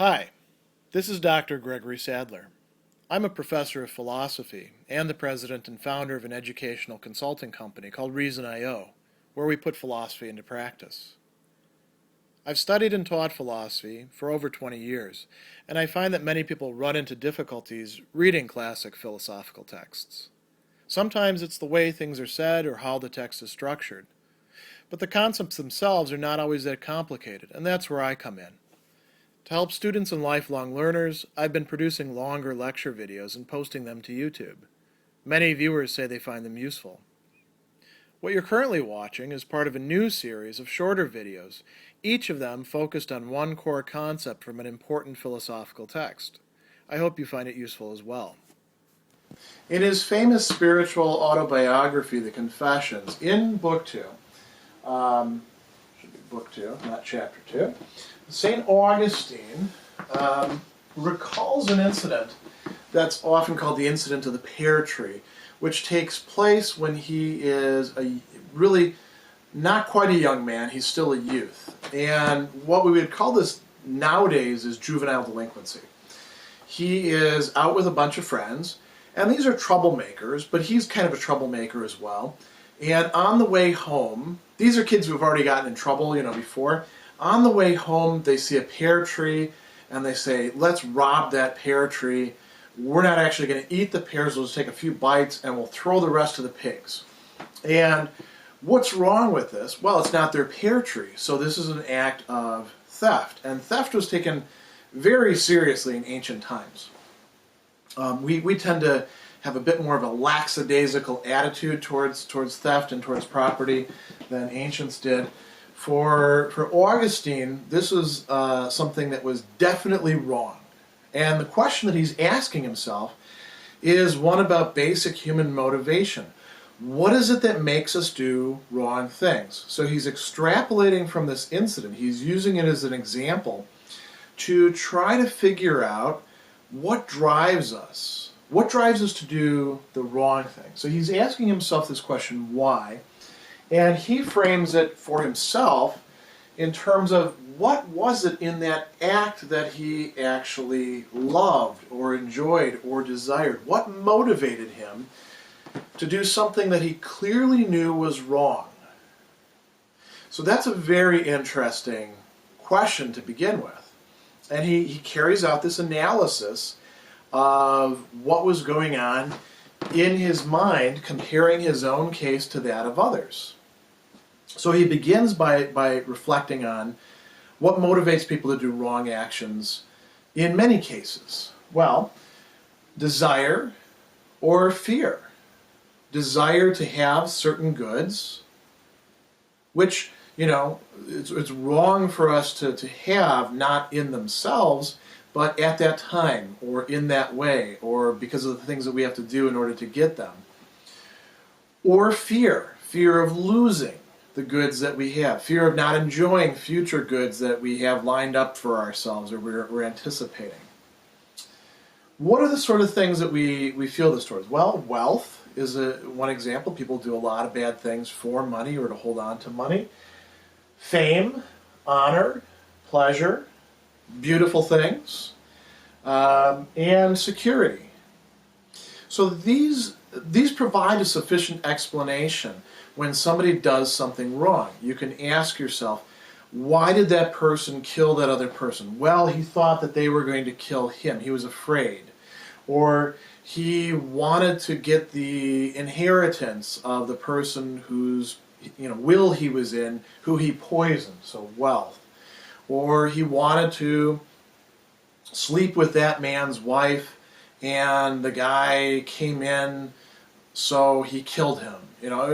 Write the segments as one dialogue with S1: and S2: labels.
S1: Hi, this is Dr. Gregory Sadler. I'm a professor of philosophy and the president and founder of an educational consulting company called Reason.io, where we put philosophy into practice. I've studied and taught philosophy for over 20 years, and I find that many people run into difficulties reading classic philosophical texts. Sometimes it's the way things are said or how the text is structured. But the concepts themselves are not always that complicated, and that's where I come in. To help students and lifelong learners, I've been producing longer lecture videos and posting them to YouTube. Many viewers say they find them useful. What you're currently watching is part of a new series of shorter videos, each of them focused on one core concept from an important philosophical text. I hope you find it useful as well. In his famous spiritual autobiography, The Confessions, in Book 2, should be Book 2, not Chapter 2, St. Augustine recalls an incident that's often called the incident of the Pear Tree, which takes place when he is really not quite a young man, he's still a youth. And what we would call this nowadays is juvenile delinquency. He is out with a bunch of friends, and these are troublemakers, but he's kind of a troublemaker as well. And on the way home, these are kids who have already gotten in trouble, before. On the way home, they see a pear tree, and they say, let's rob that pear tree. We're not actually going to eat the pears, we'll just take a few bites, and we'll throw the rest to the pigs. And what's wrong with this? Well, it's not their pear tree, so this is an act of theft. And theft was taken very seriously in ancient times. We tend to have a bit more of a lackadaisical attitude towards theft and towards property than ancients did. For Augustine, this was something that was definitely wrong. And the question that he's asking himself is one about basic human motivation. What is it that makes us do wrong things? So he's extrapolating from this incident. He's using it as an example to try to figure out what drives us. What drives us to do the wrong thing? So he's asking himself this question, why? And he frames it for himself in terms of what was it in that act that he actually loved or enjoyed or desired? What motivated him to do something that he clearly knew was wrong? So that's a very interesting question to begin with. And he carries out this analysis of what was going on in his mind, comparing his own case to that of others. So he begins by reflecting on what motivates people to do wrong actions in many cases. Well, desire or fear. Desire to have certain goods, which, it's wrong for us to have, not in themselves, but at that time, or in that way, or because of the things that we have to do in order to get them. Or fear of losing the goods that we have, fear of not enjoying future goods that we have lined up for ourselves or we're anticipating. What are the sort of things that we feel this towards? Well, wealth is one example. People do a lot of bad things for money or to hold on to money. Fame, honor, pleasure, beautiful things, and security. So these provide a sufficient explanation when somebody does something wrong. You can ask yourself, why did that person kill that other person? Well, he thought that they were going to kill him. He was afraid. Or he wanted to get the inheritance of the person whose will he was in, who he poisoned, so wealth. Or he wanted to sleep with that man's wife, and the guy came in, so he killed him.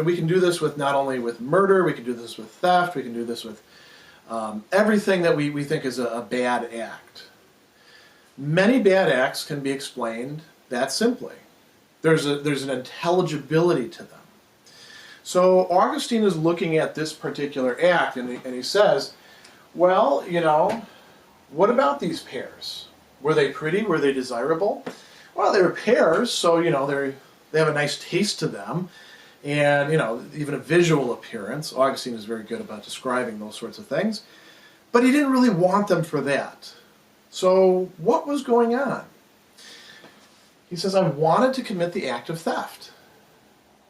S1: We can do this with not only with murder, we can do this with theft, we can do this with everything that we think is a bad act. Many bad acts can be explained that simply. There's an intelligibility to them. So Augustine is looking at this particular act, and he says, well, what about these pears? Were they pretty? Were they desirable? Well, they were pears, so, they have a nice taste to them, and, even a visual appearance. Augustine is very good about describing those sorts of things. But he didn't really want them for that. So what was going on? He says, I wanted to commit the act of theft.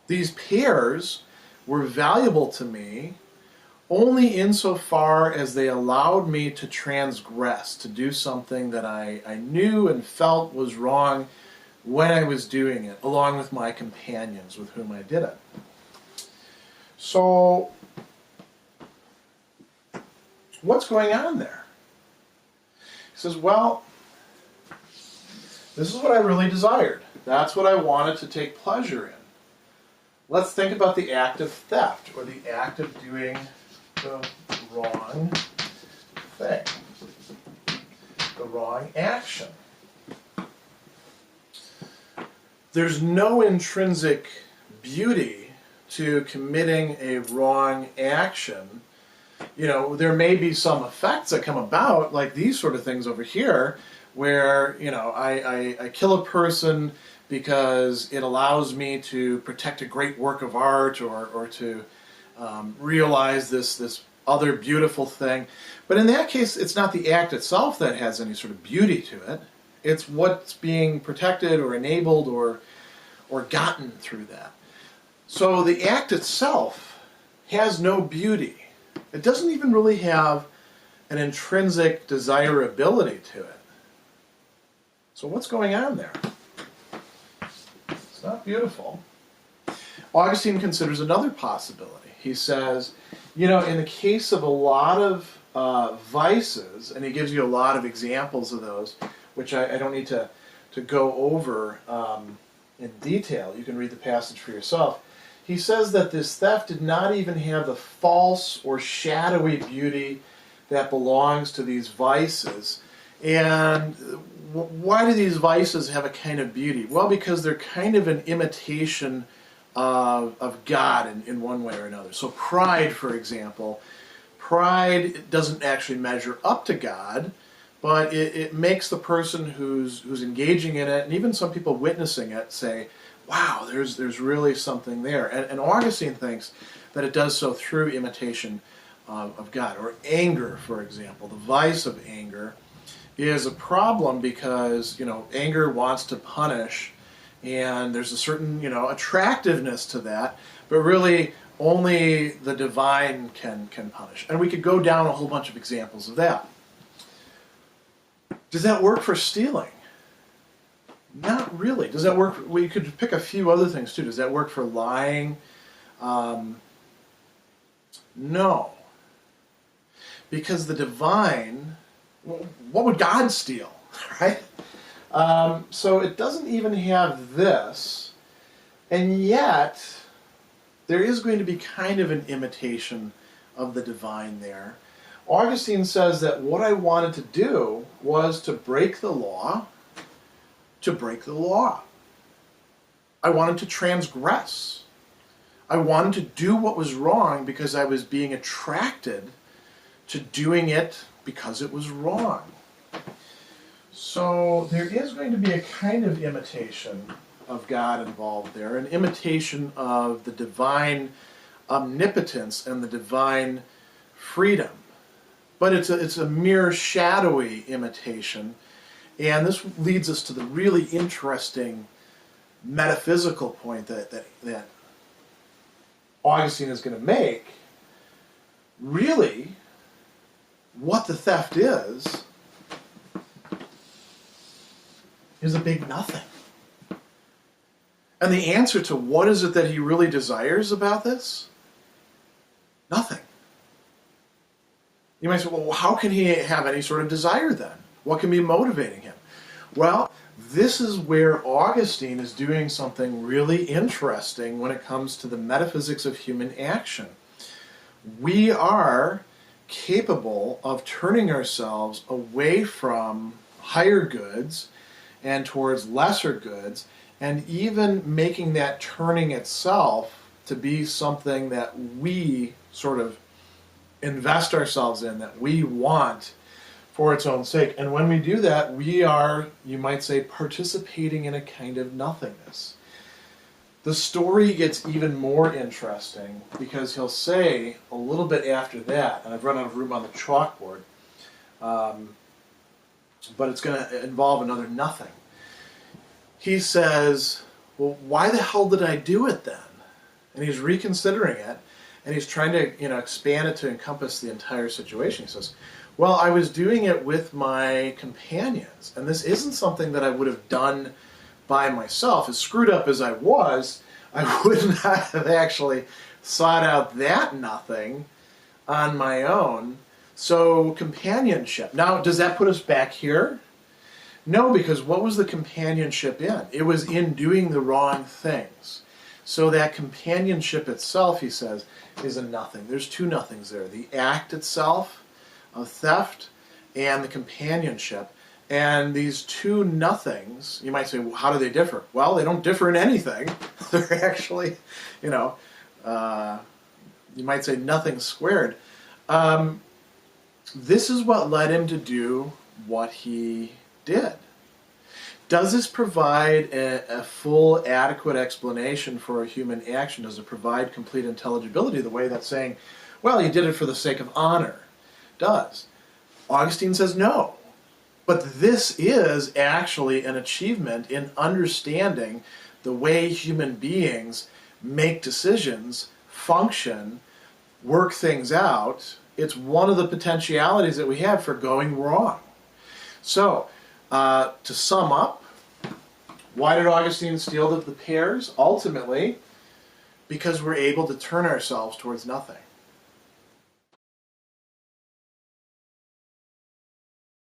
S1: These pears were valuable to me only insofar as they allowed me to transgress, to do something that I knew and felt was wrong when I was doing it, along with my companions with whom I did it. So, what's going on there? He says, well, this is what I really desired. That's what I wanted to take pleasure in. Let's think about the act of theft, or the act of doing the wrong thing, the wrong action. There's no intrinsic beauty to committing a wrong action. You know, there may be some effects that come about, like these sort of things over here, where, you know, I kill a person because it allows me to protect a great work of art, or to realize this other beautiful thing. But in that case, it's not the act itself that has any sort of beauty to it. It's what's being protected or enabled or gotten through that. So the act itself has no beauty. It doesn't even really have an intrinsic desirability to it. So what's going on there? It's not beautiful. Augustine considers another possibility. He says, you know, in the case of a lot of vices, and he gives you a lot of examples of those, which I don't need to go over in detail. You can read the passage for yourself. He says that this theft did not even have the false or shadowy beauty that belongs to these vices. And why do these vices have a kind of beauty? Well, because they're kind of an imitation of God in one way or another. So pride, for example, pride doesn't actually measure up to God, but it makes the person who's engaging in it, and even some people witnessing it, say, wow, there's really something there. And Augustine thinks that it does so through imitation of God. Or anger, for example. The vice of anger is a problem because, you know, anger wants to punish, and there's a certain, you know, attractiveness to that, but really only the divine can punish. And we could go down a whole bunch of examples of that. Does that work for stealing? Not really. Does that work? We could pick a few other things too. Does that work for lying? No. Because the divine, what would God steal, right? So it doesn't even have this, and yet there is going to be kind of an imitation of the divine there. Augustine says that what I wanted to do was to break the law, I wanted to transgress. I wanted to do what was wrong because I was being attracted to doing it because it was wrong. So there is going to be a kind of imitation of God involved there, an imitation of the divine omnipotence and the divine freedom. But it's a mere shadowy imitation, and this leads us to the really interesting metaphysical point that Augustine is going to make. Really, what the theft is a big nothing. And the answer to what is it that he really desires about this? Nothing. You might say, well, how can he have any sort of desire then? What can be motivating him? Well, this is where Augustine is doing something really interesting when it comes to the metaphysics of human action. We are capable of turning ourselves away from higher goods and towards lesser goods, and even making that turning itself to be something that we sort of invest ourselves in, that we want for its own sake. And when we do that, we are, you might say, participating in a kind of nothingness. The story gets even more interesting because he'll say a little bit after that, and I've run out of room on the chalkboard, but it's going to involve another nothing. He says, well, why the hell did I do it then? And he's reconsidering it, and he's trying to, expand it to encompass the entire situation. He says, well, I was doing it with my companions, and this isn't something that I would have done by myself. As screwed up as I was, I would not have actually sought out that nothing on my own. So companionship. Now, does that put us back here? No, because what was the companionship in? It was in doing the wrong things. So that companionship itself, he says, is a nothing. There's two nothings there. The act itself of theft and the companionship. And these two nothings, you might say, well, how do they differ? Well, they don't differ in anything. They're actually, you might say nothing squared. This is what led him to do what he did. Does this provide a full, adequate explanation for a human action? Does it provide complete intelligibility the way that's saying, well, he did it for the sake of honor? Does. Augustine says no. But this is actually an achievement in understanding the way human beings make decisions, function, work things out. It's one of the potentialities that we have for going wrong. So, to sum up, why did Augustine steal the pears? Ultimately, because we're able to turn ourselves towards nothing.